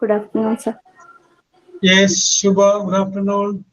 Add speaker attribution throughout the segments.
Speaker 1: Good afternoon, sir.
Speaker 2: Yes, Shubha, good afternoon.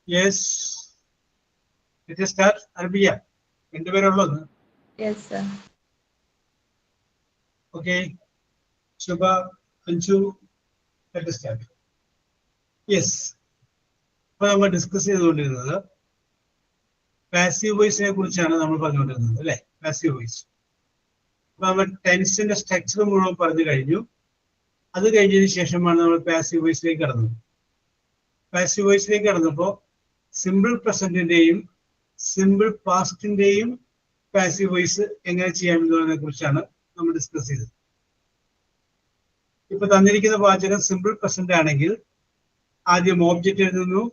Speaker 2: Yes, let us start. Arbiya,
Speaker 1: Yes, sir.
Speaker 2: Okay, Shubha, Anju, let us start. Yes, ഇപ്പോൾ നമ്മൾ discuss ചെയ്തുകൊണ്ടിരുന്നത് passive വോയിസിനെ കുറിച്ചാണ് നമ്മൾ പറഞ്ഞുകൊണ്ടിരുന്നത് അല്ലെ? Passive voice. അപ്പൊ നമ്മൾ ടെൻസിന്റെ സ്ട്രക്ചർ മുഴുവൻ പറഞ്ഞു കഴിഞ്ഞു. അത് കഴിഞ്ഞതിന് ശേഷമാണ് നമ്മൾ പാസീവ് വോയിസിലേക്ക് കടന്നത്. പാസീവ് വോയിസിലേക്ക് കടന്നപ്പോൾ സിമ്പിൾ പ്രസന്റിന്റെയും സിമ്പിൾ പാസ്റ്റിന്റെയും പാസീവ് വോയിസ് എങ്ങനെ ചെയ്യാമെന്നതിനെ കുറിച്ചാണ് നമ്മൾ ഡിസ്കസ് ചെയ്തത്. ഇപ്പൊ തന്നിരിക്കുന്ന വാചകം സിമ്പിൾ പ്രസന്റ് ആണെങ്കിൽ ആദ്യം ഓബ്ജക്റ്റ് എഴുതുന്നു,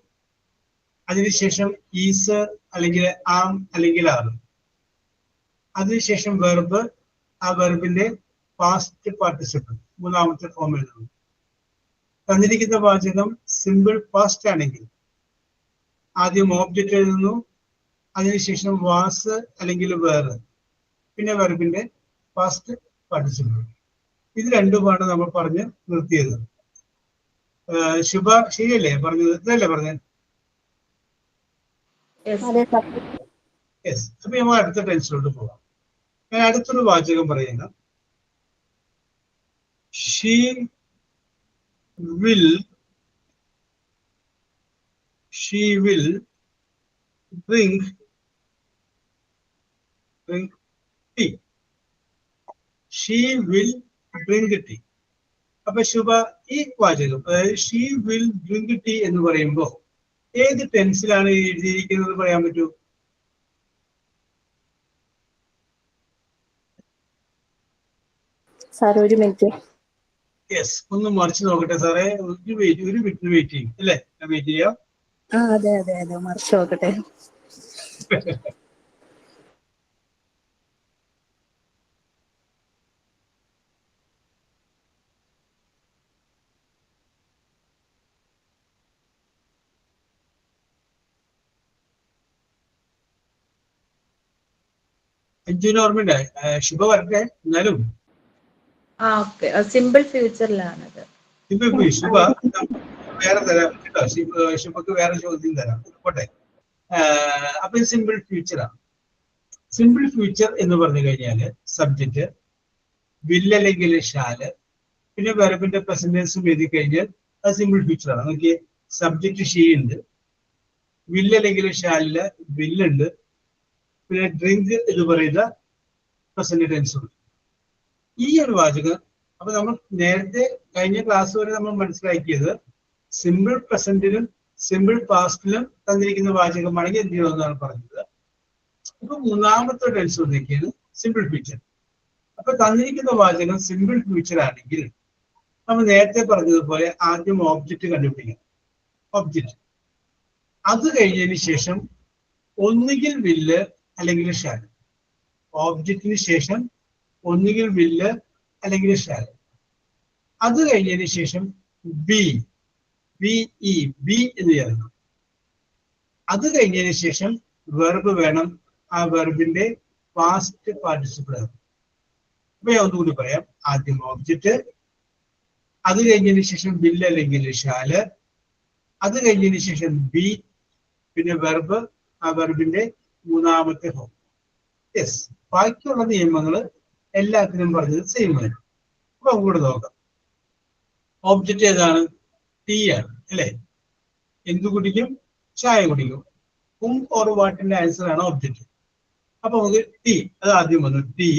Speaker 2: അതിനുശേഷം ഈസ് അല്ലെങ്കിൽ ആം അല്ലെങ്കിൽ ആർ, അതിനുശേഷം വെർബ്, ആ വെർബിന്റെ പാസ്റ്റ് പാർട്ടിസിപ്പിൾ മൂന്നാമത്തെ ഫോം എഴുതുന്നു. തന്നിരിക്കുന്ന വാചകം സിമ്പിൾ പാസ്റ്റ് ആണെങ്കിൽ ആദ്യം ഓബ്ജക്റ്റ് എഴുതുന്നു, അതിനുശേഷം വാസ് അല്ലെങ്കിൽ വേറെ, പിന്നെ വെർബിന്റെ പാസ്റ്റ് പാർട്ടിസിപ്പിൾ. ഇത് രണ്ടുമാണ് നമ്മൾ പറഞ്ഞ് നിർത്തിയത്. ശുഭ ശരിയല്ലേ പറഞ്ഞത്? ഇതല്ലേ പറഞ്ഞത്? യെസ്. അപ്പൊ നമ്മൾ അടുത്ത ടെൻസിലോട്ട് പോവാം. ഞാൻ അടുത്തൊരു വാചകം പറയുന്ന she will drink tea. She will drink tea. അപ്പൊ ശുഭ ഈ വാചകം അതായത് ഷീ വിൽ ഡ്രിങ്ക് ടീ എന്ന് പറയുമ്പോ ഏത് ടെൻസിലാണ് എഴുതിയിരിക്കുന്നത് പറയാൻ പറ്റൂ?
Speaker 1: സാർ ഒരു മിനിറ്റ്.
Speaker 2: യെസ്, ഒന്ന് മറിച്ച് നോക്കട്ടെ സാറേ. ഒരു മിനിറ്റ് വെയിറ്റ് ചെയ്യും അല്ലേ? ഞാൻ വെയിറ്റ് ചെയ്യാം.
Speaker 1: അതെ അതെ അതെ, മറിച്ച് നോക്കട്ടെ.
Speaker 2: അഞ്ചുവിന് ഓർമ്മയുണ്ട്. ശുഭ വരട്ടെ എന്നാലും.
Speaker 1: സിമ്പിൾ ഫ്യൂച്ചറിലാണത്.
Speaker 2: ശുഭ വേറെ തരാം കേട്ടോ. ശുഭക്ക് വേറെ ചോദ്യം തരാം പോട്ടെ. അപ്പൊ സിമ്പിൾ ഫ്യൂച്ചറാണ്. സിമ്പിൾ ഫ്യൂച്ചർ എന്ന് പറഞ്ഞു കഴിഞ്ഞാല് സബ്ജക്റ്റ്, വില്ല് അല്ലെങ്കിൽ ഷാല്, പിന്നെ വെർബിന്റെ പ്രസന്റൻസും എഴുതി കഴിഞ്ഞാൽ അത് സിമ്പിൾ ഫ്യൂച്ചറാണ്. നോക്കിയേ, സബ്ജക്റ്റ് ഷീ ഉണ്ട്, വില്ല് അല്ലെങ്കിൽ ഷാലില് വില്ലുണ്ട്, പിന്നെ ഡ്രിങ്ക് എന്ന് പറയുന്ന പ്രസന്റ് ടെൻസ് ഉണ്ട്. ഈ ഒരു വാചകം അപ്പൊ നമ്മൾ നേരത്തെ കഴിഞ്ഞ ക്ലാസ് വരെ നമ്മൾ മനസ്സിലാക്കിയത് സിമ്പിൾ പ്രസന്റിലും സിമ്പിൾ പാസ്റ്റിലും തന്നിരിക്കുന്ന വാചകമാണെങ്കിൽ എന്ത് ചെയ്യണമെന്നാണ് പറഞ്ഞത്. ഇപ്പൊ മൂന്നാമത്തെ ടെൻസ് നോക്കിയത് സിമ്പിൾ ഫ്യൂച്ചർ. അപ്പൊ തന്നിരിക്കുന്ന വാചകം സിമ്പിൾ ഫ്യൂച്ചർ ആണെങ്കിൽ നമ്മൾ നേരത്തെ പറഞ്ഞതുപോലെ ആദ്യം ഓബ്ജക്റ്റ് കണ്ടുപിടിക്കണം. ഒബ്ജക്റ്റ്, അത് കഴിഞ്ഞതിന് ശേഷം ഒന്നുകിൽ വില്ല് അല്ലെങ്കിൽ ഷാൽ. ഓബ്ജക്റ്റിന് ശേഷം ഒന്നുകിൽ വില്ല് അല്ലെങ്കിൽ ഷാൽ. അത് കഴിഞ്ഞതിന് ശേഷം ബി എന്ന് ചേർക്കണം. അത് കഴിഞ്ഞതിന് ശേഷം വെർബ് വേണം, ആ വെർബിന്റെ പാസ്റ്റ് പാർട്ടിസിപ്പിൾ ആണ്. അപ്പൊ ഞാൻ ഒന്നുകൂടി പറയാം. ആദ്യം ഓബ്ജക്റ്റ്, അത് കഴിഞ്ഞതിന് ശേഷം വിൽ അല്ലെങ്കിൽ ഷാല്, അത് കഴിഞ്ഞതിന് ശേഷം ബി, പിന്നെ വെർബ്, ആ വെർബിന്റെ മൂന്നാമത്തെ ഫോം. യെസ്, ബാക്കിയുള്ള നിയമങ്ങൾ എല്ലാത്തിനും പറഞ്ഞത് സെയിം ആണ്. അപ്പൊ അങ്ങോട്ട് നോക്കാം. ഓബ്ജക്റ്റ് ഏതാണ്? ടീ ആണ് അല്ലെ? എന്ത് കുടിക്കും? ചായ കുടിക്കും. ഹും ഓർ വാട്ടിന്റെ ആൻസർ ആണ് ഒബ്ജക്റ്റ്. അപ്പൊ നമുക്ക് ടി, അത് ആദ്യം വന്നു. ടി,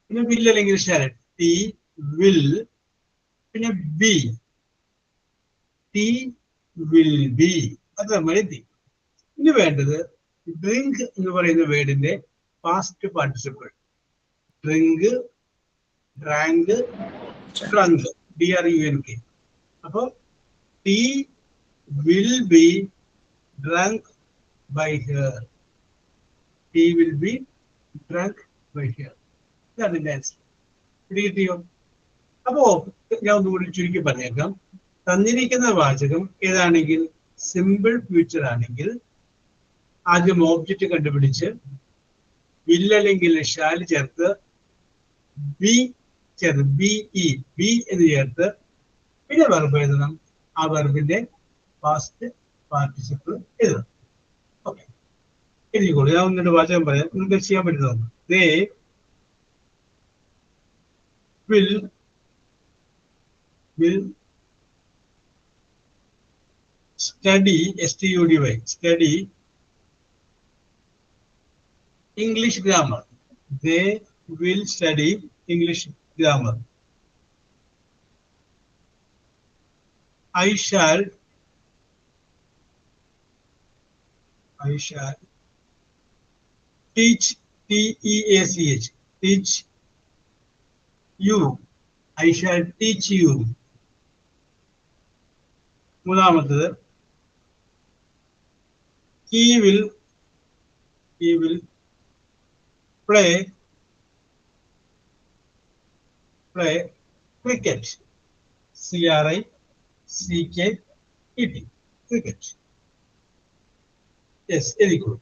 Speaker 2: പിന്നെ വിൽ അല്ലെങ്കിൽ ഷാല്, ടി വിൽ, പിന്നെ ബി, ടി വിൽ ബി. അത് നമ്മൾ എത്തി. ഇനി വേണ്ടത് ഡ്രിങ്ക് എന്ന് പറയുന്ന വേർഡിന്റെ past participle. Drink, drank, drunk, DRUNK. അപ്പൊ tea will be drunk by her. Tea will be drunk by her. ഇതാണ് എന്റെ ആൻസർ. ഇത് കിട്ടിയോ? അപ്പോ ഞാൻ ഒന്നുകൂടി ചുരുക്കി പറഞ്ഞേക്കാം. തന്നിരിക്കുന്ന വാചകം ഏതാണെങ്കിൽ സിമ്പിൾ ഫ്യൂച്ചർ ആണെങ്കിൽ ആദ്യം ഓബ്ജക്റ്റ് കണ്ടുപിടിച്ച് വിൽ അല്ലെങ്കിൽ ഷാൽ ചേർത്ത് ബി ചേർത്ത് ബി എന്ന് ചേർത്ത് പിന്നെ വെർബ് എഴുതണം. ആ വെർബിന്റെ പാസ്റ്റ് പാർട്ടിസിപ്പിൾ എഴുതണം. ഓക്കെ, എഴുതിക്കോളൂ. ഞാൻ ഒന്നിന്റെ വാചകം പറയാം, നിങ്ങൾക്ക് ചെയ്യാൻ പറ്റുന്നതാണ്. ദേ will study, study, study English grammar. They will study English grammar. I shall teach, TEACH, teach you. I shall teach you. മൂന്നാമത്തത് he will play cricket. CRICKET, cricket. Yes, very good.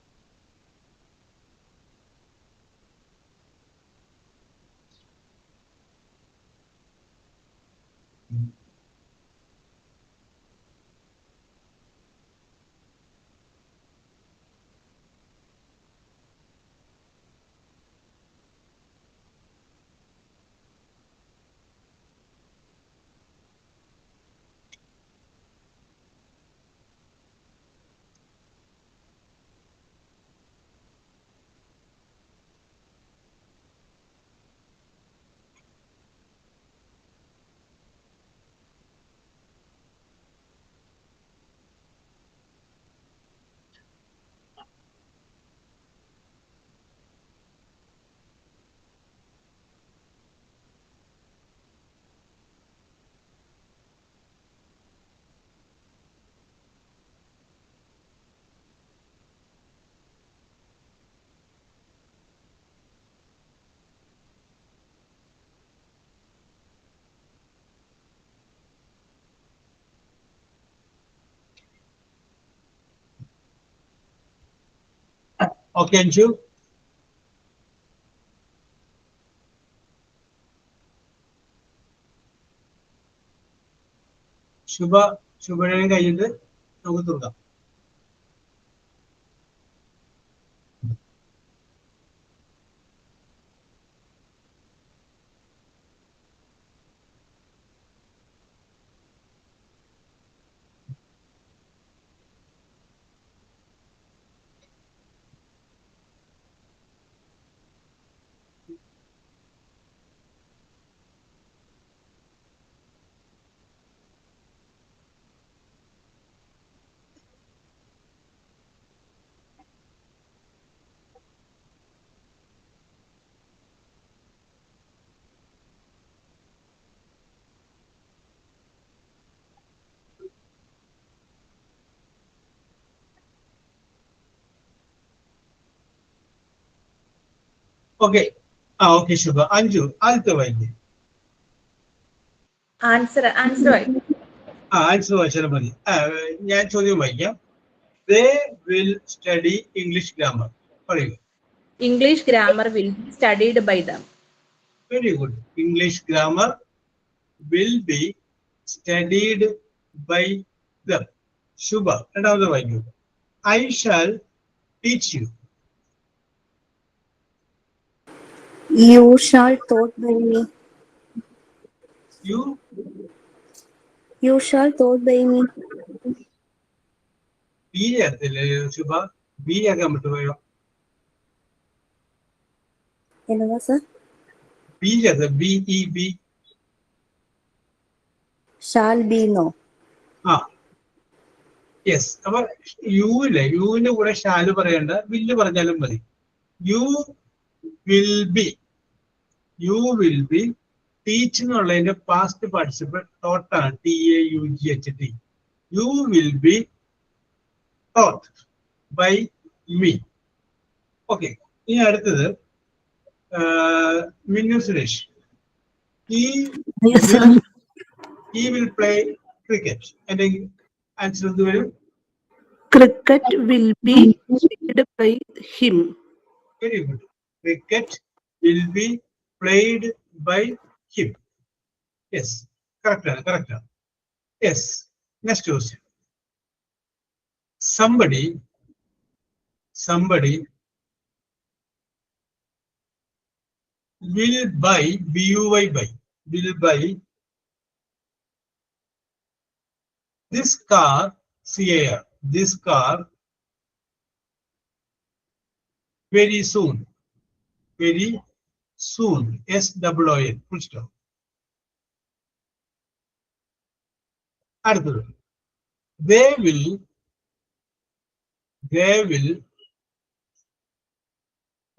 Speaker 2: Okay, Anju. ശുഭനം കഴിഞ്ഞിട്ട് നമുക്ക് തുടങ്ങാം. Okay, okay ശുഭ. അഞ്ജു ആദ്യത്തെ വായിക്കേ.
Speaker 1: Answer
Speaker 2: answer വായിച്ചാലും മതി. ഞാൻ ചോദ്യം വായിക്കാം. They will study English grammar.
Speaker 1: English grammar will be studied by them.
Speaker 2: Very good. English grammar will be studied by them. Shubha, രണ്ടാമത്തെ വായിക്കൂ. I shall teach you.
Speaker 3: You shall taught by me. You shall taught by me.
Speaker 2: B ചേർത്തില്ലേ Shubha? B ആക്കാൻ വിട്ടുപോയോ?
Speaker 3: എന്നതാ sir?
Speaker 2: B ചേർത്ത്. B.
Speaker 3: Shall be no.
Speaker 2: Yes. അപ്പൊ യുവിന്റെ കൂടെ shall പറയണ്ട, വില്ല് പറഞ്ഞാലും മതി. യു വിൽ ബി ടീച്ച് എന്നുള്ളതിന്റെ പാസ്റ്റ് പാർട്ടിസിപ്പിൾ ടോട്ടാണ്. TAUGHT. You will be taught by me. Okay. ഇനി അടുത്തത് Minnu Suresh. He will play cricket. അല്ലെങ്കിൽ ആൻസർ എന്ത് വരും?
Speaker 4: Cricket will be played by him.
Speaker 2: Very good. Cricket will be played by him. Yes. Correct. Yes. Next question. Somebody will buy, BUY buy, will buy this car, CAR, this car very soon, SOON, full stop. അടുത്തത്, they will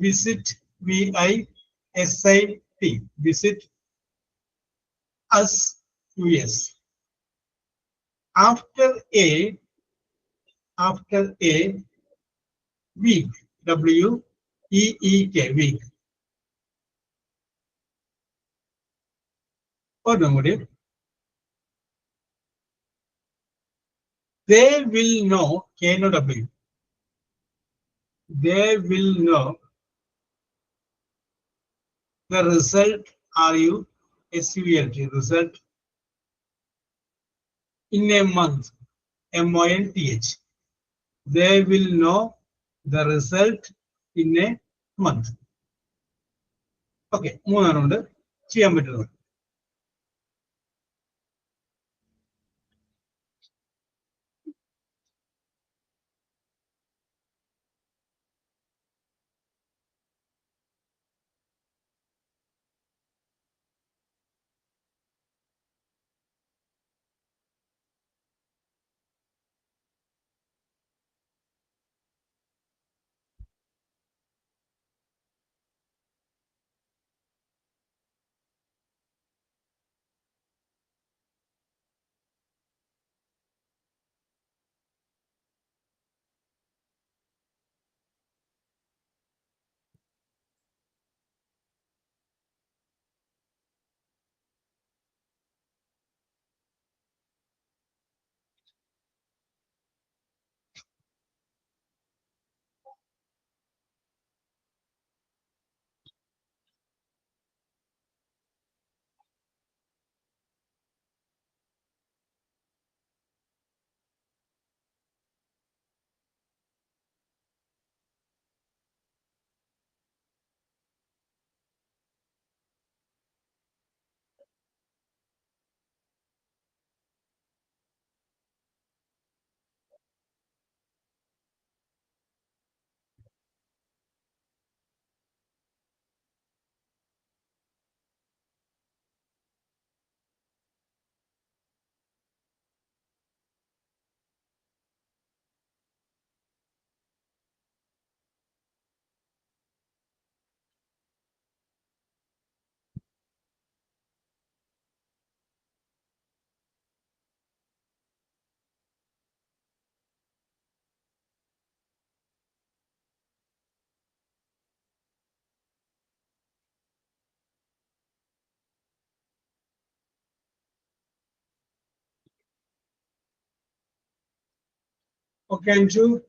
Speaker 2: visit, VISIT, visit us, US. After a week, WEEK, week. ഒന്നും കൂടി. They will know, KNOW. They will know the result, RUSULT, result in a month, MONTH. They will know the result in a month. Okay, മൂന്നെണ്ണം ഉണ്ട് ചെയ്യാൻ പറ്റുന്നത്. Okay, Anju.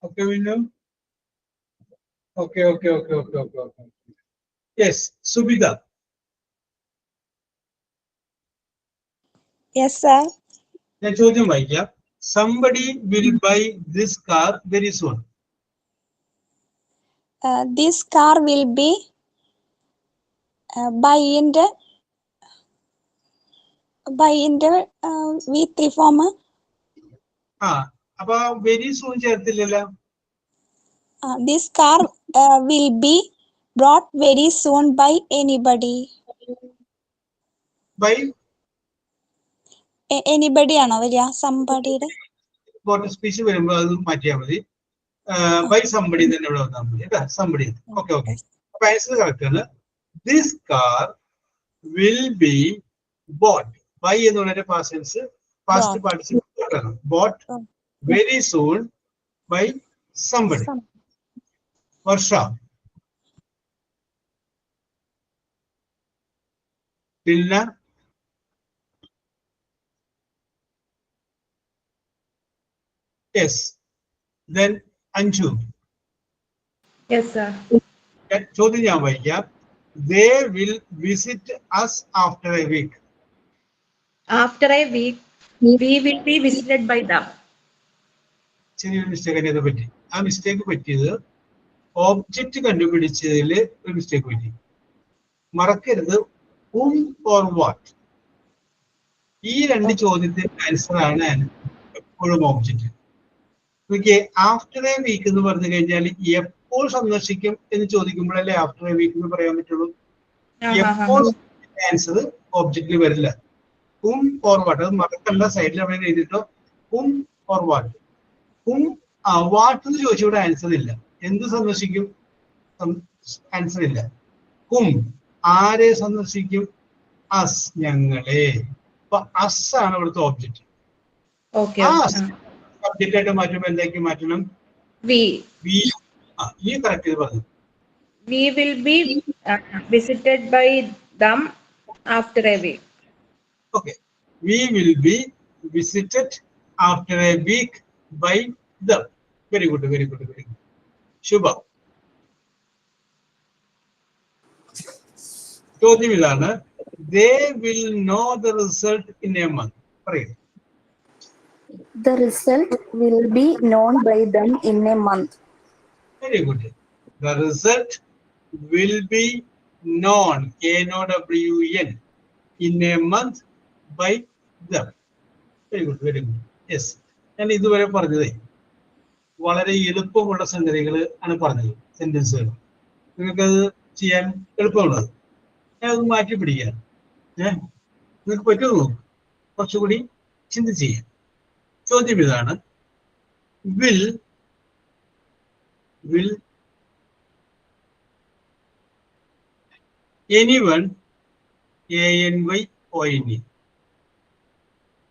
Speaker 2: Okay, Vinu. Okay. Yes, Subida.
Speaker 3: Yes, sir.
Speaker 2: ഞാൻ ചോദ്യം വായിക്കാം. Somebody will buy this car very soon.
Speaker 3: This car will be by in the V3 form.
Speaker 2: അപ്പൊ very soon ചേർത്തില്ലല്ലോ.
Speaker 3: This car will be brought very soon by anybody.
Speaker 2: By
Speaker 3: Anybody ആണോ വരിക? സംബഡിയുടെ
Speaker 2: speech വരുമ്പോൾ അത് മാറ്റിയാൽ മതി. ബൈ സംബടി തന്നെ ഇവിടെ വന്നാൽ മതി കേട്ടോ. സംബടി. ഓക്കെ. അപ്പൊ ആൻസർ കറക്റ്റ് ആണ്. This car will be brought. By എന്ന് പറഞ്ഞ പാസ്റ്റ് പാർട്ടിസിപ്പിൾ ആണ്. Brought very soon by somebody. Varsha. പിന്നെ yes, then Anju.
Speaker 1: Yes, sir.
Speaker 2: ചോദ്യം ഞാൻ വായിക്കാം. They will visit us after a week.
Speaker 1: After a week, we will be visited by them.
Speaker 2: ചെറിയൊരു mistake അതിനെ പറ്റി. ആ മിസ്റ്റേക്ക് പറ്റിയത് ഓബ്ജക്റ്റ് കണ്ടുപിടിച്ചതിൽ ഒരു മിസ്റ്റേക്ക് പറ്റി. മറക്കരുത് whom or what. ഈ രണ്ട് ചോദ്യത്തിന്റെ ആൻസർ ആണ് എപ്പോഴും ഓബ്ജക്റ്റ്. ആഫ്റ്റർ എ വീക്ക് എന്ന് പറഞ്ഞു കഴിഞ്ഞാൽ എപ്പോൾ സന്ദർശിക്കും എന്ന് ചോദിക്കുമ്പോഴല്ലേ ആഫ്റ്റർ എ വീക്ക് എന്ന് പറയാൻ പറ്റുള്ളൂ. എപ്പോൾ ആൻസർ ഒബ്ജക്റ്റിൽ വരില്ല. ഹും ഓർ വാട്ട്. അത് മറക്കണ്ട, സൈഡിൽ അവിടെ എഴുതിട്ടോ. ഹും ഓർ വാട്ട്. ഹും വാട്ട് എന്ന് ചോദിച്ചിവിടെ ആൻസർ ഇല്ല. എന്ത് സന്ദർശിക്കും? ആൻസർ ഇല്ല. ഹും ആരെ സന്ദർശിക്കും? അസ് ഞങ്ങളെ. അപ്പൊ അസ് ആണ് ഇവിടുത്തെ ഒബ്ജക്റ്റ്. സബ്ജക്റ്റ് ആയിട്ട് മാറ്റുമ്പോൾ എന്തൊക്കെ മാറ്റണം? ഈ കറക്റ്റ് ചെയ്ത് പറഞ്ഞു.
Speaker 1: We will be visited by them after a week.
Speaker 2: Okay. We will be visited after a week by them. Very good. Shubha. ചോദ്യം ഇതാണ്. They will know the result in a month. പറയൂ.
Speaker 3: The result will be known by them in a month.
Speaker 2: Very good. The result will be known, K-N-O-W-N, in a month by them. Very good. Yes. ഞാൻ ഇതുവരെ പറഞ്ഞതേ വളരെ എളുപ്പമുള്ള സംഗതികൾ ആണ് പറഞ്ഞത്, സെന്റൻസുകൾ. നിങ്ങൾക്കത് ചെയ്യാൻ എളുപ്പമുള്ളത്. ഞാനത് മാറ്റി പിടിക്കാം. നിങ്ങൾക്ക് പറ്റുള്ളൂ. കുറച്ചുകൂടി ചിന്തിച്ച് ചെയ്യാം. ചോദ്യം ഇതാണ്. Will anyone, A-N-Y-O-N-E,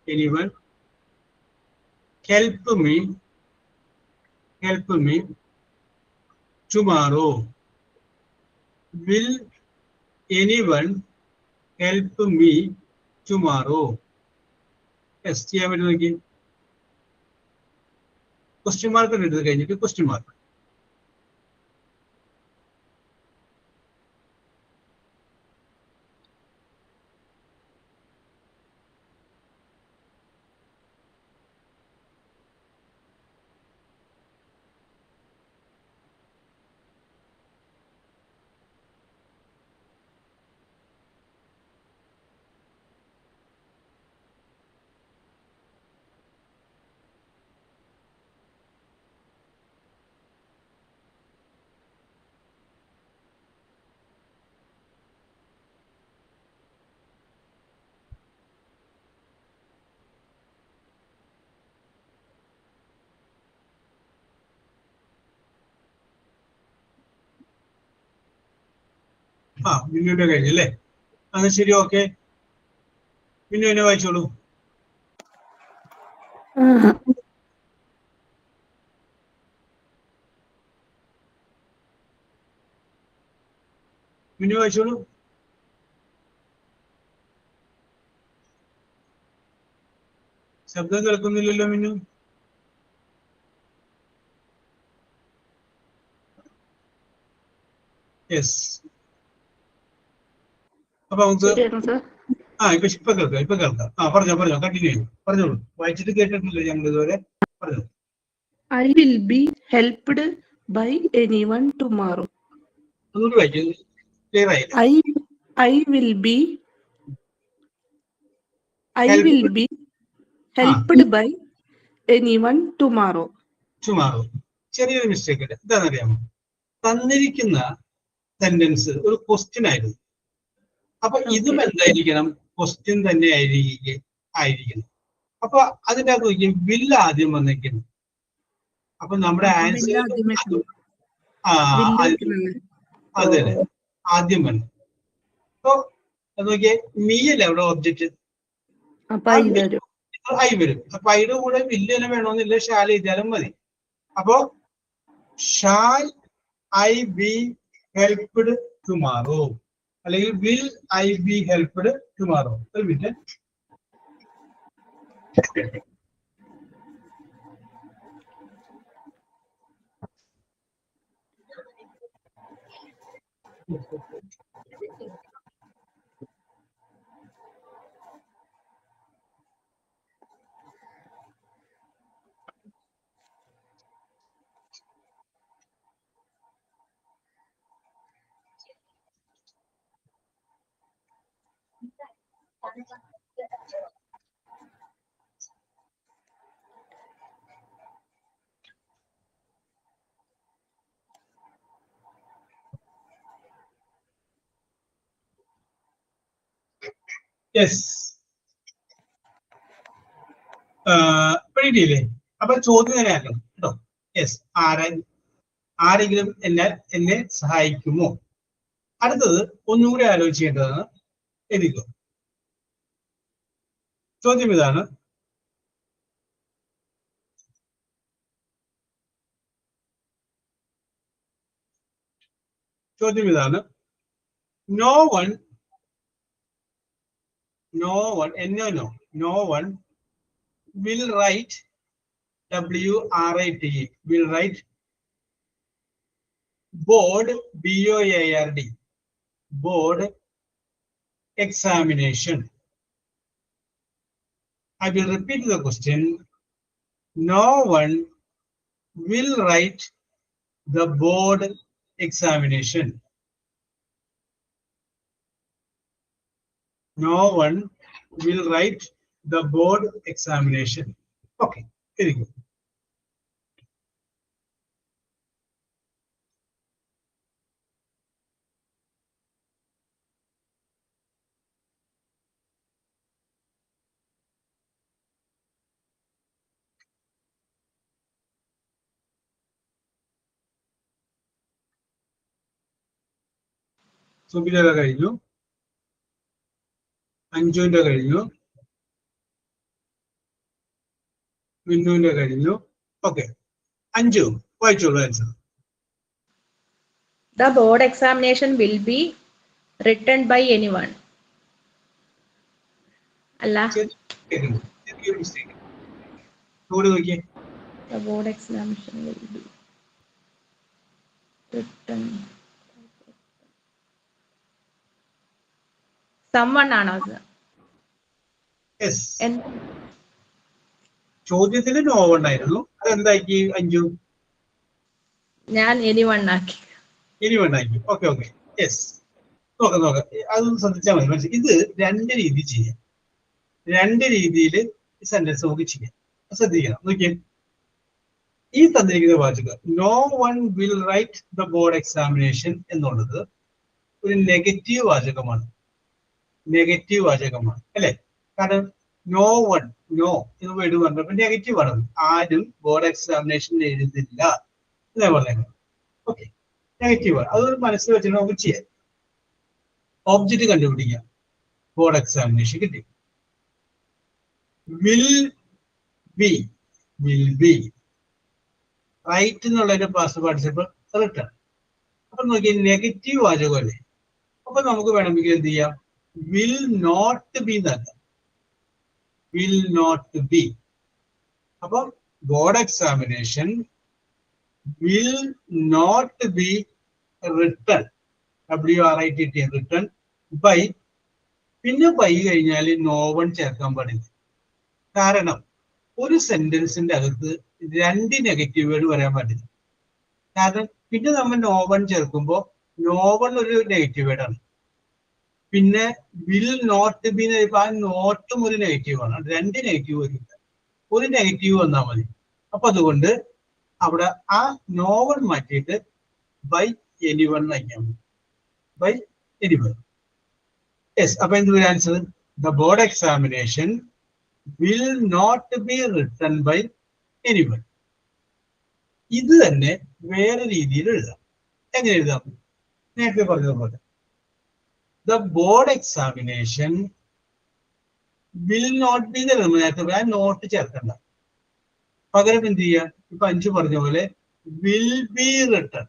Speaker 2: anyone help me tomorrow? Will anyone help me tomorrow? Yes, ചെയ്യാൻ പറ്റും. നോക്കി. ക്വസ്റ്റ്യൻ മാർക്ക് എടുത്ത് കഴിഞ്ഞിട്ട് ക്വസ്റ്റ്യൻ മാർക്ക്. മിന്നുവിന്റെ കഴിഞ്ഞല്ലേ? അത് ശരി. ഓക്കെ, മിന്നുവിനെ വായിച്ചോളൂ. മിന്നു വായിച്ചോളൂ. ശബ്ദം കേൾക്കുന്നില്ലല്ലോ മിന്നു. യെസ്. അപ്പൊ നമുക്ക് ഇപ്പൊ കേൾക്കാം. പറഞ്ഞോ കണ്ടിന്യൂ ചെയ്യും. പറഞ്ഞോളൂ. വായിച്ചിട്ട് കേട്ടിട്ടില്ല ഞങ്ങൾ ഇതുവരെ. പറഞ്ഞോളൂ.
Speaker 4: I will be helped by anyone tomorrow.
Speaker 2: ഒന്നുകൂടി വായിക്കും. ക്ലിയർ ആയില്ല.
Speaker 4: I will be helped by anyone tomorrow.
Speaker 2: ചെറിയൊരു മിസ്റ്റേക്ക് ഉണ്ട്. എന്താണെന്നറിയാമോ? തന്നിരിക്കുന്ന സെന്റൻസ് ഒരു ക്വസ്റ്റ്യൻ ആയിരുന്നു. അപ്പൊ ഇതും എന്തായിരിക്കണം? ക്വസ്റ്റ്യൻ തന്നെ ആയിരിക്കണം. അപ്പൊ അതിന്റെ അകത്ത് നോക്കി വിൽ ആദ്യം വന്നിരിക്കുന്നു. അപ്പൊ നമ്മുടെ ആൻസർ അതെ ആദ്യം വന്നു. അപ്പൊ നോക്കിയേ, മീ അല്ലേ അവിടെ ഒബ്ജക്റ്റ്, ഐ വരും. അപ്പൊ ഐയുടെ കൂടെ വില്ല് തന്നെ വേണമെന്നില്ല, ഷാൽ എഴുതിയാലും മതി. അപ്പോ shall I be helped tomorrow, അല്ലെങ്കിൽ will I be helped tomorrow. ഒരു മിനിറ്റ്. യെസ്, പിടിയില്ലേ? അപ്പൊ ചോദ്യം തന്നെ ആക്കണം കേട്ടോ. യെസ്, ആരെങ്കിലും എന്നെ സഹായിക്കുമോ? അടുത്തത് ഒന്നുകൂടി ആലോചിക്കേണ്ടതാണ്. എഴുതിക്കോ. ചോദ്യം ഇതാണ്. No one will write WRITE will write board BOARD board examination. I will repeat the question. No one will write the board examination. No one will write the board examination. Okay, very good. സുബിലയുടെ കഴിഞ്ഞു, അഞ്ജുവിന്റെ കഴിഞ്ഞു, മിന്നുവിന്റെ കഴിഞ്ഞു. Okay, Anju വായിച്ചോളൂ answer.
Speaker 1: The board examination will be written by anyone. അല്ല, the board examination will be written. Someone ആണോ?
Speaker 2: ചോദ്യത്തിന് no ഉണ്ടായിരുന്നു. അതെന്താക്കി അഞ്ജു?
Speaker 1: ഞാൻ anyone ആക്കി.
Speaker 2: ഓക്കെ. യെസ്, നോക്കാം. അത് ശ്രദ്ധിച്ചാൽ മതി. ഇത് രണ്ട് രീതി ചെയ്യാം. രണ്ട് രീതിയിൽ സെന്റൻസ് നമുക്ക് ചെയ്യാം. ശ്രദ്ധിക്കണം. നോക്കിയേ, ഈ തന്നിരിക്കുന്ന വാചകം no one will write the board examination എന്നുള്ളത് ഒരു നെഗറ്റീവ് വാചകമാണ് അല്ലെ? കാരണം നോ വൺ, നോ എന്ന് വേർഡ് പറഞ്ഞപ്പോൾ നെഗറ്റീവ് ആണ്. ആരും ബോർഡ് എക്സാമിനേഷൻ എഴുതില്ല എന്നേ പറഞ്ഞേക്കാം. ഓക്കെ, നെഗറ്റീവ് ആണ്. അതൊരു മനസ്സിൽ വെച്ചിട്ട് നമുക്ക് ചെയ്യാം. ഓബ്ജക്റ്റ് കണ്ടുപിടിക്കാം. ബോർഡ് എക്സാമിനേഷൻ കിട്ടി. Will be will be. Write എന്നുള്ളതിന്റെ പാസ്റ്റ് പാർട്ടിസിപ്പിൾ റിട്ടൺ. അപ്പൊ നോക്കി നെഗറ്റീവ് വാചകമല്ലേ, അപ്പൊ നമുക്ക് വേണമെങ്കിൽ എന്ത് ചെയ്യാം, വിൽ നോട്ട് ബി എന്നാക്കാം. Will not be. അപ്പൊ board examination will not be written, WRITT written by. പിന്നെ ബൈ കഴിഞ്ഞാൽ നോ വൺ ചേർക്കാൻ പാടില്ല. കാരണം ഒരു സെന്റൻസിന്റെ അകത്ത് 2 നെഗറ്റീവ് വേർഡ് വരാൻ പാടില്ല. കാരണം പിന്നെ നമ്മൾ നോ വൺ ചേർക്കുമ്പോൾ നോ വൺ ഒരു നെഗറ്റീവ് വേർഡാണ്. പിന്നെ വിൽ നോട്ട് ബി എന്ന് പറയുമ്പോൾ ആ നോട്ടും ഒരു നെഗറ്റീവ് ആണ്. 2 നെഗറ്റീവ് വരില്ല, ഒരു നെഗറ്റീവ് വന്നാൽ മതി. അപ്പൊ അതുകൊണ്ട് അവിടെ ആ നോ വൺ മാറ്റിയിട്ട് ബൈ എനിവൺ നയിക്കാൻ മതി. By anyone. യെസ്. അപ്പൊ എന്ത് വരും answer? The board examination will not be written by anyone. ഇത് തന്നെ വേറെ രീതിയിൽ എഴുതാം. എങ്ങനെ എഴുതാം? നേരത്തെ പറഞ്ഞതുപോലെ the board examination will not be നേരത്തെ ആ നോട്ട് ചേർക്കണ്ട. പകരം എന്ത് ചെയ്യാം? ഇപ്പൊ 5 പറഞ്ഞ പോലെ will be written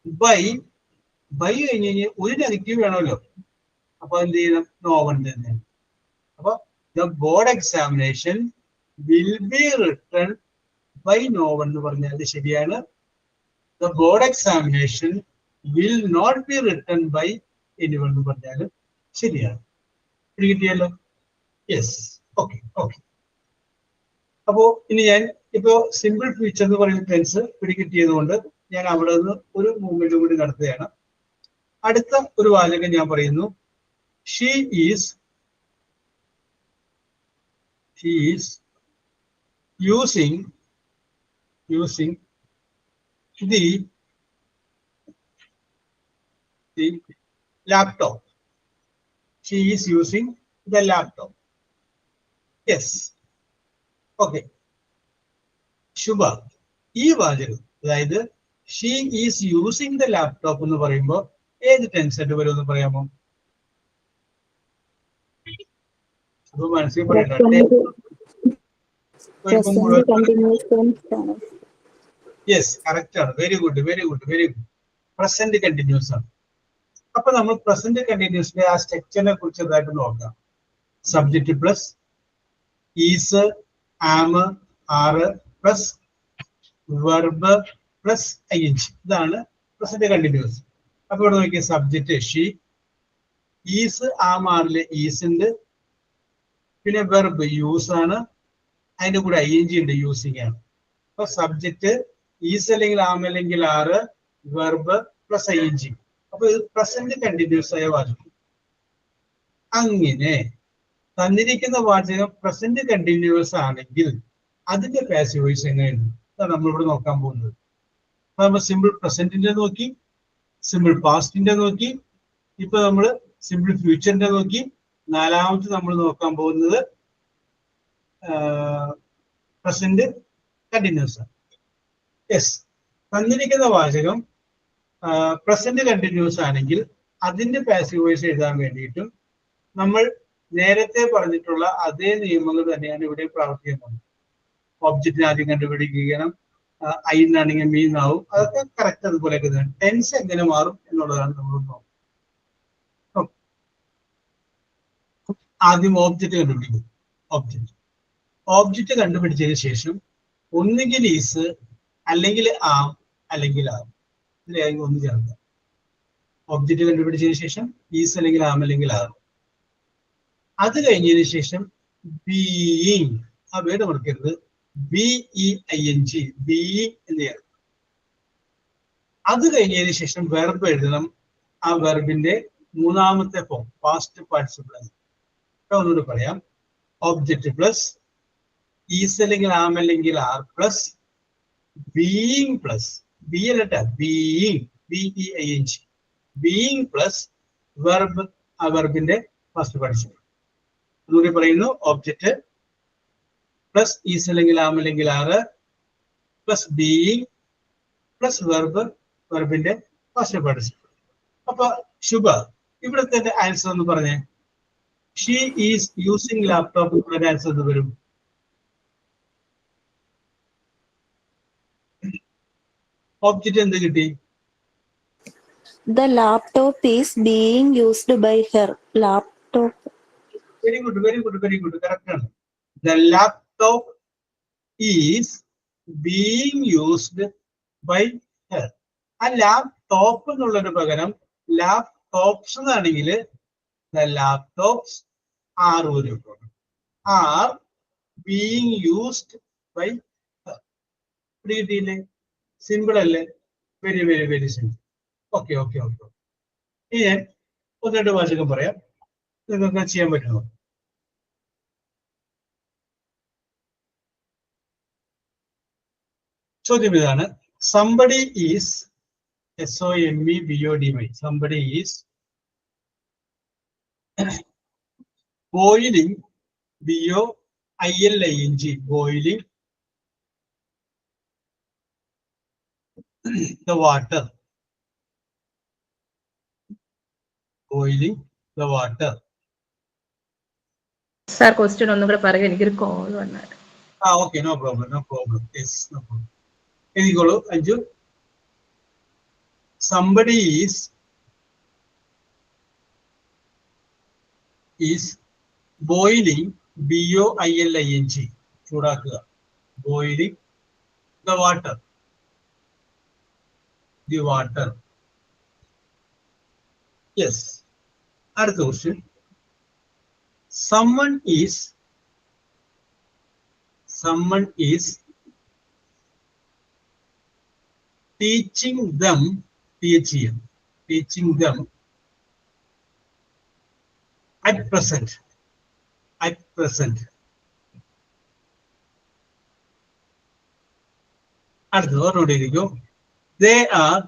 Speaker 2: by. By കഴിഞ്ഞ് കഴിഞ്ഞാൽ ഒരു നെഗറ്റീവ് വേണമല്ലോ, അപ്പൊ എന്ത് ചെയ്യണം? നോ വൺ തന്നെ. അപ്പൊ the board examination will be written by no one എന്ന് പറഞ്ഞാൽ ശരിയാണ്. The board examination will not be written by anyone എന്ന് പറഞ്ഞാലും ശരിയാണ്. കിട്ടിയല്ലോ? യെസ്. Okay okay. അപ്പോ ഇനി ഞാൻ ഇപ്പോ സിമ്പിൾ ഫ്യൂച്ചർ എന്ന് പറയുന്ന ടെൻസ് പിടികിട്ടിയത് കൊണ്ട് ഞാൻ അവിടെ നിന്ന് ഒരു മൂവ്മെന്റ് കൂടി നടത്തുകയാണ്. അടുത്ത ഒരു വാചകം ഞാൻ പറയുന്നു. She is using the laptop. She is using the laptop. Yes. Okay. ശുഭ, ഈ വാചകം അതായത് she is using the laptop എന്ന് പറയുമ്പോൾ ഏത് ടെൻസ് ആയിട്ട് വരുമെന്ന് പറയാമോ? അപ്പൊ മനസ്സിൽ പറയട്ടെ. യെസ്, കറക്റ്റ് ആണ്. Very good, very good, very good. Present continuous ആണ്. അപ്പൊ നമ്മൾ പ്രസന്റ് കണ്ടിന്യൂസിന്റെ ആ സ്ട്രക്ചറിനെ കുറിച്ച് ഇതായിട്ട് നോക്കാം. Subject plus is, am, are plus verb plus ING. ഇതാണ് പ്രസന്റ് കണ്ടിന്യൂസ്. അപ്പൊ ഇവിടെ നോക്കിയ സബ്ജക്റ്റ് ഷീ, ഈസ് ആം ആറിലെ ഈസ് ഉണ്ട്, പിന്നെ വെർബ് യൂസ് ആണ്, അതിന്റെ കൂടെ ING ഉണ്ട്, യൂസിങ് ആണ്. അപ്പൊ സബ്ജക്റ്റ് ഈസ് അല്ലെങ്കിൽ ആം അല്ലെങ്കിൽ ആറ്, വെർബ് പ്ലസ് ING. അപ്പൊ ഇത് പ്രസന്റ് കണ്ടിന്യൂസ് ആയ വാചകം. അങ്ങനെ തന്നിരിക്കുന്ന വാചകം പ്രസന്റ് കണ്ടിന്യൂസ് ആണെങ്കിൽ അതിന്റെ പാസീവ് വോയിസ് എങ്ങനെയുണ്ട്? അതാണ് നമ്മളിവിടെ നോക്കാൻ പോകുന്നത്. നമ്മൾ സിമ്പിൾ പ്രസന്റിന്റെ നോക്കി, സിമ്പിൾ പാസ്റ്റിന്റെ നോക്കി, ഇപ്പൊ നമ്മൾ സിമ്പിൾ ഫ്യൂച്ചറിന്റെ നോക്കി. നാലാമത്തെ നമ്മൾ നോക്കാൻ പോകുന്നത് പ്രസന്റ് കണ്ടിന്യൂസ് ആണ്. യെസ്. തന്നിരിക്കുന്ന വാചകം പ്രസന്റ് കണ്ടിന്യൂസ് ആണെങ്കിൽ അതിന്റെ പാസീവ് വോയിസ് എഴുതാൻ വേണ്ടിയിട്ടും നമ്മൾ നേരത്തെ പറഞ്ഞിട്ടുള്ള അതേ നിയമങ്ങൾ തന്നെയാണ് ഇവിടെ പ്രവർത്തിക്കുന്നത്. ഒബ്ജക്റ്റിനെ ആദ്യം കണ്ടുപിടിക്കണം, ഐ എന്നാണെങ്കിൽ മീ എന്നാവും, അതൊക്കെ കറക്റ്റ് അതുപോലെയൊക്കെ തന്നെ. ടെൻസ് എങ്ങനെ മാറും എന്നുള്ളതാണ് നമ്മൾ നോക്കുന്നത്. ആദ്യം ഓബ്ജക്റ്റ് കണ്ടുപിടിക്കും. ഓബ്ജക്റ്റ് കണ്ടുപിടിച്ചതിന് ശേഷം ഒന്നുകിൽ ഈസ് അല്ലെങ്കിൽ ആം അല്ലെങ്കിൽ ആം, ഇതിലേതെങ്കിലും ഒന്ന് ചേർക്കുക. ഒബ്ജക്റ്റ് കണ്ടുപിടിച്ചതിന് ശേഷം ഈസ് അല്ലെങ്കിൽ ആം അല്ലെങ്കിൽ ആം. അത് കഴിഞ്ഞതിന് ശേഷം ബീയിങ്, ആ വേർഡ് മറക്കരുത്, BEING, ബീയിങ് എന്ന് ചേർക്കുക. അത് കഴിഞ്ഞതിന് ശേഷം വെർബ് എഴുതണം. ആ വെർബിന്റെ മൂന്നാമത്തെ ഫോം പാസ്റ്റ് പാർട്ടിസിപ്പിൾ. ഒന്നുകൂടി പറയാം. ഒബ്ജക്റ്റ് പ്ലസ് ഈസ് അല്ലെങ്കിൽ ആം അല്ലെങ്കിൽ R plus being plus B അല്ലട്ട being, BEING, being plus verb, ആ വെർബിന്റെ ഫസ്റ്റ് പാർട്ടിസിപ്പിൾ. ഒന്നുകൂടി പറയുന്നു. ഒബ്ജക്റ്റ് പ്ലസ് ഈസ് അല്ലെങ്കിൽ ആം അല്ലെങ്കിൽ are plus being plus verb, വെർബിന്റെ ഫസ്റ്റ് പാർട്ടിസിപ്പിൾ. അപ്പൊ ശുഭ, ഇവിടുത്തെ ആൻസർ എന്ന് പറഞ്ഞേ. She is using laptop answer എന്ന് വരും. ഒബ്ജക്റ്റ് എന്ത് കിട്ടി?
Speaker 3: The laptop is being used by her. Laptop.
Speaker 2: Very good, very good, very good, correct ആണ്. The laptop is being used by her. ആ ലാപ്ടോപ്പ് എന്നുള്ളതിന് പകരം ലാപ്ടോപ്സ് എന്നാണെങ്കിൽ ദ ലാപ്ടോപ്സ് ആർ വരും, are being used by her. കിട്ടിയില്ലേ? Simple അല്ലേ? Very very very simple. Okay okay okay. ഇനി ഞാൻ ഒന്ന് രണ്ട് വാചകം പറയാം, നിങ്ങൾക്ക് ചെയ്യാൻ പറ്റുമോ? ചോദ്യം ഇതാണ്. Somebody is SOMEBODY. Somebody is boiling BOILING boiling the water. Boiling the water.
Speaker 1: Sir question ഒന്നും കൂടെ പറയുക, എനിക്കൊരു കോൾ വന്നാൽ.
Speaker 2: Okay, no problem, no problem. Yes, no problem. എഴുതിക്കോളൂ Anju. Somebody is boiling BOILING ചൂടാക്കുക. Boiling the water. The water. Yes. അടുത്ത question. Someone is teaching them at present. അടുത്തത് ഓർമ്മ ഇരിക്കും. They are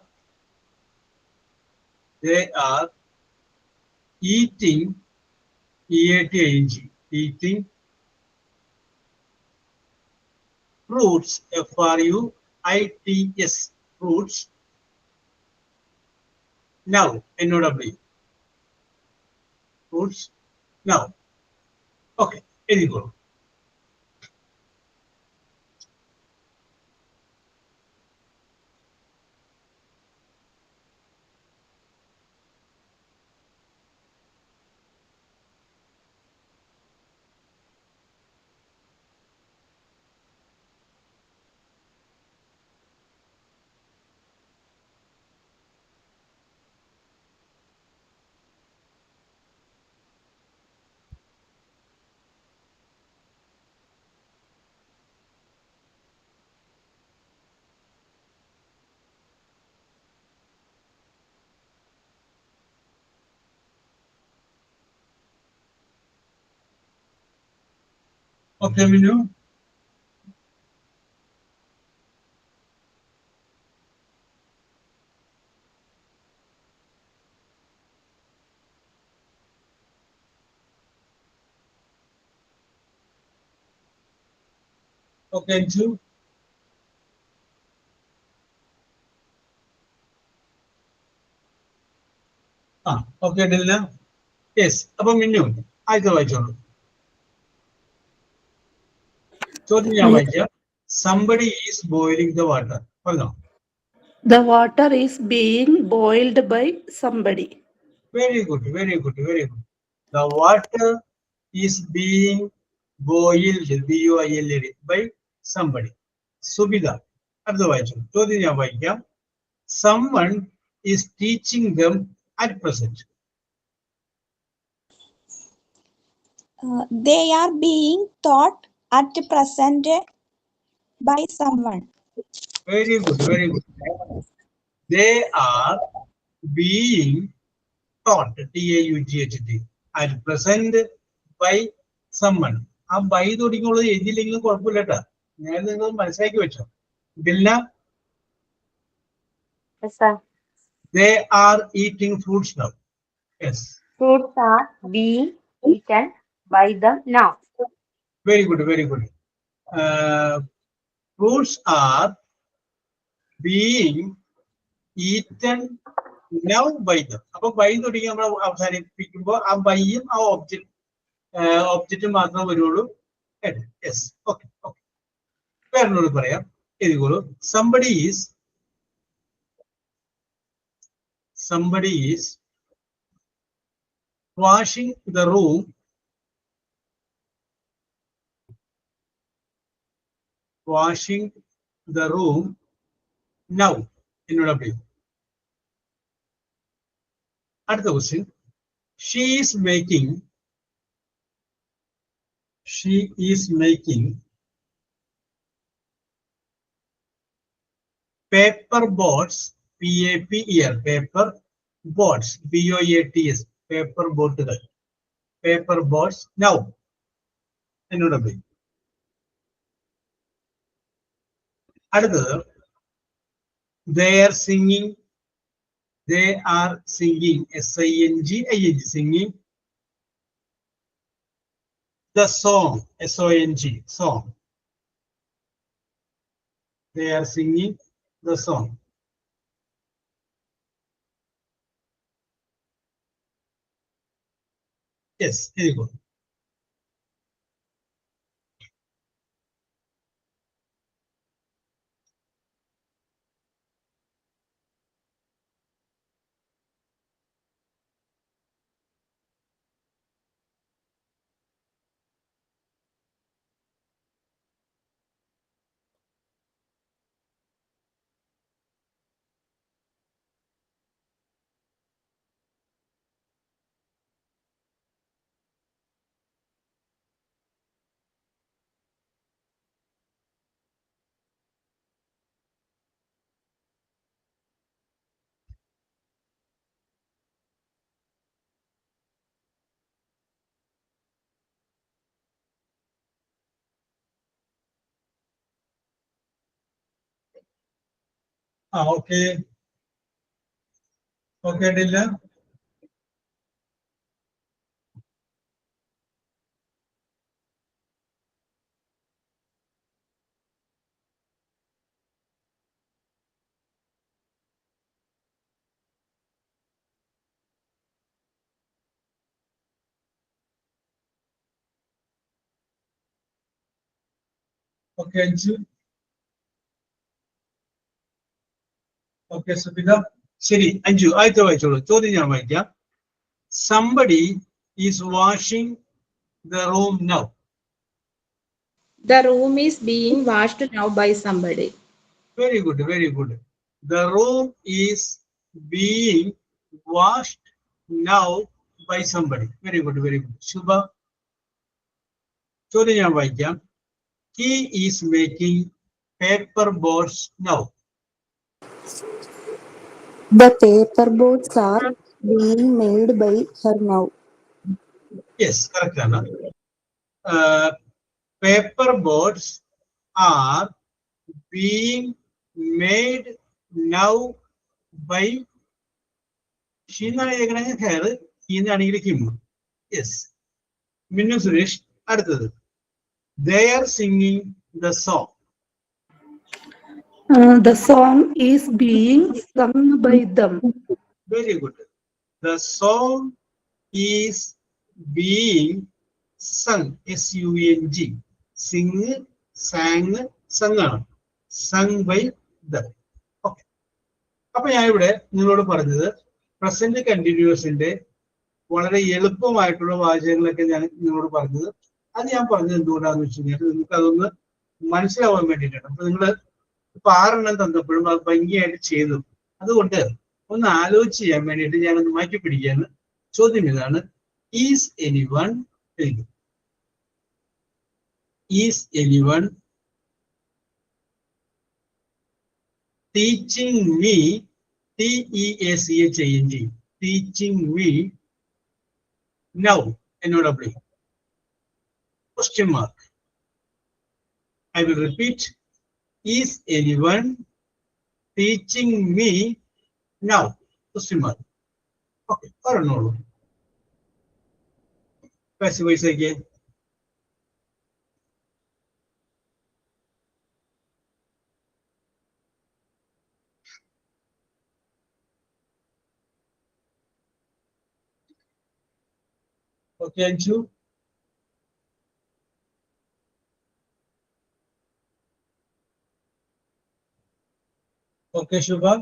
Speaker 2: eating eating fruits FRUITS fruits now NOW fruits now. Okay, എഴുതിക്കോളൂ. Okay, Minu. Okay, Anju. Okay, Dilna. Yes. അപ്പൊ മിന്നു ആദ്യത്തെ വായിച്ചോളൂ. ചോദ്യം ഞാൻ വായിക്കാം. Somebody is boiling the water. പറഞ്ഞോ.
Speaker 4: The water is being boiled by somebody.
Speaker 2: Very good, very good, very good. The water is being boiled BOILED by somebody. Subida. അടുത്ത വായിച്ചു. ചോദ്യം ഞാൻ വായിക്കാം. Someone is teaching them at present.
Speaker 5: They are being taught at present by someone.
Speaker 2: Very good, very good. They are being taught TAUGHT at present by someone. ആ by തുടങ്ങിയുള്ളത് എഴുതിയില്ലെങ്കിലും കുഴപ്പമില്ല കേട്ടാ. ഞാൻ നിങ്ങൾ മനസ്സിലാക്കി വെച്ചോ. Dilna.
Speaker 6: Yes, sir.
Speaker 2: They are eating fruits now. Yes.
Speaker 6: Fruits are being eaten by them now.
Speaker 2: Very good, very good. Fruits are being eaten now by them. അപ്പൊ by തുടങ്ങി നമ്മൾ അവസാനിപ്പിക്കുമ്പോൾ ആ ബൈയും ആ ഒബ്ജക്റ്റും മാത്രമേ വരുള്ളൂ. Yes, okay okay. വേറൊന്നോട് പറയാം, എഴുതിക്കോളൂ. Somebody is somebody is washing the room now എന്നോട് പറയും. അടുത്ത question, she is making paper boats, PAPER, paper boats, BOATS, paper ബോട്ടുകൾ, paper boats now എന്നോട് പറയും. അടുത്തത്, they are singing SINGING, singing the song, song. They are singing the song. Yes, very good. Okay. Okay, Dilla. Okay, Anju. Okay, Subida. ശരി, അഞ്ജു ആദ്യത്തെ വായിച്ചോളൂ. ചോദ്യം ഞാൻ വായിക്കാം. Somebody is washing the room now.
Speaker 1: The room is being washed now by somebody.
Speaker 2: Very good, very good. The room is being washed now by somebody. Very good, very good. Shubha. ചോദ്യം ഞാൻ വായിക്കാം. He is making paper boats now.
Speaker 3: The paper boats are being made by her now.
Speaker 2: Yes, correct ആണ്. Paper boats are being made now by she എന്നാണ് എഴുതിയിരിക്കുന്നത്, hair, ഈന്നാണെങ്കിൽ him. Yes. മിന്നു സുരേഷ്. അടുത്തത്, they are singing the song.
Speaker 4: The song is being sung by them.
Speaker 2: Very good. The song is being sung, SUNG. Sing, sang, sung ആണ്. Sung by them. Okay. അപ്പൊ ഞാൻ ഇവിടെ നിങ്ങളോട് പറഞ്ഞത് present കണ്ടിന്യൂസിന്റെ വളരെ എളുപ്പമായിട്ടുള്ള വാചകങ്ങളൊക്കെ ഞാൻ നിങ്ങളോട് പറഞ്ഞത്. അത് ഞാൻ പറഞ്ഞത് എന്തുകൊണ്ടാന്ന് വെച്ച് കഴിഞ്ഞാൽ നിങ്ങൾക്ക് അതൊന്ന് മനസ്സിലാവാൻ വേണ്ടിയിട്ടാണ്. അപ്പൊ നിങ്ങൾ ഇപ്പൊ 6 തന്നപ്പോഴും അത് ഭംഗിയായിട്ട് ചെയ്തു. അതുകൊണ്ട് ഒന്ന് ആലോചിച്ച് ചെയ്യാൻ വേണ്ടിയിട്ട് ഞാനൊന്ന് മാറ്റി പിടിക്കുകയാണ്. ചോദ്യം ഇതാണ്, is anyone teaching me, TEACHING, teaching me now എന്നോട് വിളിക്കും. Question mark. I will repeat. Is anyone teaching me now? Question mark. Okay, or no? Passive voice again. Okay, Anju. Okay, Shubha.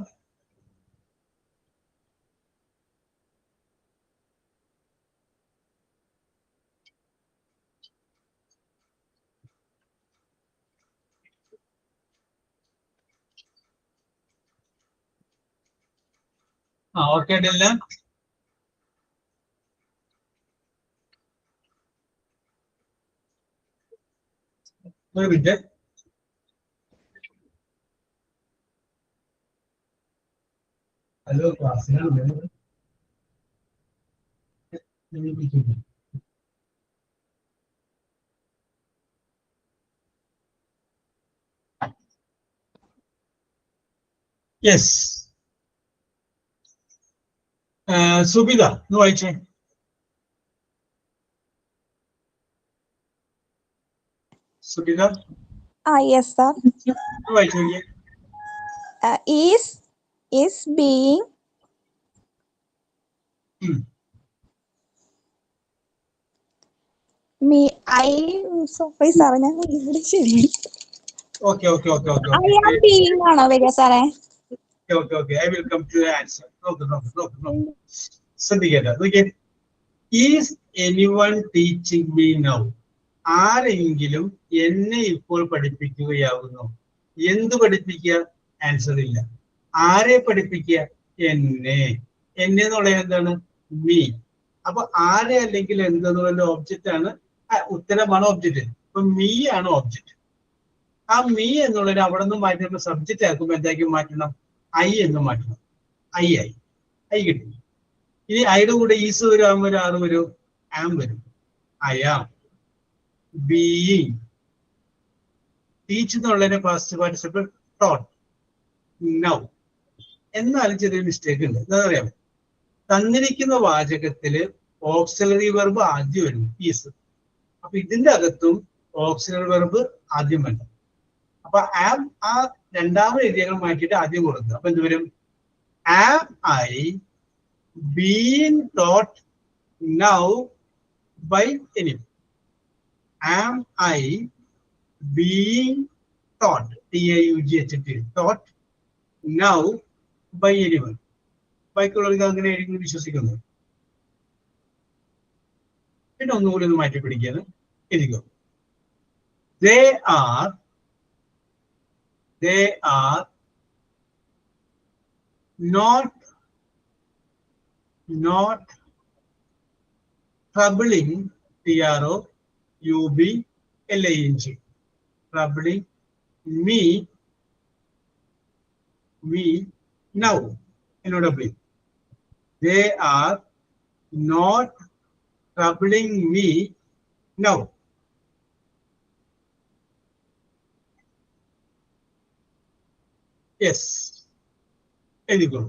Speaker 2: Okay Dilla. ഒരു minute. Hello ക്ലാസ്സിലാണ്. Yes, Subitha ഒന്ന് വായിച്ചേ. Subitha
Speaker 5: Yes, sir.
Speaker 2: ഒന്ന് വായിച്ചു നോക്കിയേ.
Speaker 5: Is being me. Sorry, sir. ഞാൻ ഇവിടെ ശരി.
Speaker 2: Okay okay okay okay
Speaker 5: I am being ആണോ വരിക സാറേ?
Speaker 2: Okay okay I will come to answer. നോക്ക്. ശ്രദ്ധിക്കേണ്ട. നോക്കിയേ. Is anyone teaching me now? ആരെങ്കിലും എന്നെ ഇപ്പോൾ പഠിപ്പിക്കുകയാകുന്നു. എന്ത് പഠിപ്പിക്കുക? ആൻസർ ഇല്ല. ആരെ പഠിപ്പിക്കുക? എന്നെ. എന്നെ എന്നുള്ള എന്താണ്? മീ. അപ്പൊ ആരെ അല്ലെങ്കിൽ എന്തെന്നുള്ള ഓബ്ജക്റ്റ് ആണ്, ഉത്തരമാണ് ഓബ്ജക്റ്റ്. അപ്പൊ മീ ആണ് ഓബ്ജക്റ്റ്. ആ മീ എന്നുള്ളത് അവിടെ നിന്ന് മാറ്റുമ്പോൾ സബ്ജക്റ്റ് ആക്കുമ്പോൾ എന്താക്കി മാറ്റണം? ഐ എന്ന് മാറ്റണം. ഐ കിട്ടും. ഇനി ഐയുടെ കൂടെ ഈസ് വരും, ആം വരും, ആറ് വരും, ആം വരും. I am being. ടീച്ച് എന്നുള്ളതിന്റെ പാസ്റ്റ് പാർട്ടിസിപ്പിൾ ടോട്ട്. നൗ. എന്നാലും ചെറിയ മിസ്റ്റേക്ക് ഉണ്ട്. എന്താ പറയാം? തന്നിരിക്കുന്ന വാചകത്തില് ഓക്സിലറി വെർബ് ആദ്യം വരും, ഈസ്. അപ്പൊ ഇതിന്റെ അകത്തും ഓക്സിലറി വെർബ് ആദ്യം വരണം. അപ്പൊ ആം ആ രണ്ടാമത് എഴുതിയകൾ മാറ്റിയിട്ട് ആദ്യം കൊടുക്കുക. അപ്പൊ എന്ത് വരും? Am I being taught now by anyone? Am I being taught, TAUGHT, taught now by anyone? ബാക്കിയുള്ളവർക്ക് അങ്ങനെ ആയിരിക്കും വിശ്വസിക്കുന്നത്. പിന്നെ ഒന്നുകൂടി ഒന്ന് മാറ്റി പിടിക്കാന്ന് എഴുതിക്കോ. They are not troubling, TROUBLING, troubling me now. NOW. They are not troubling me now. Yes. എഴുതിക്കോ.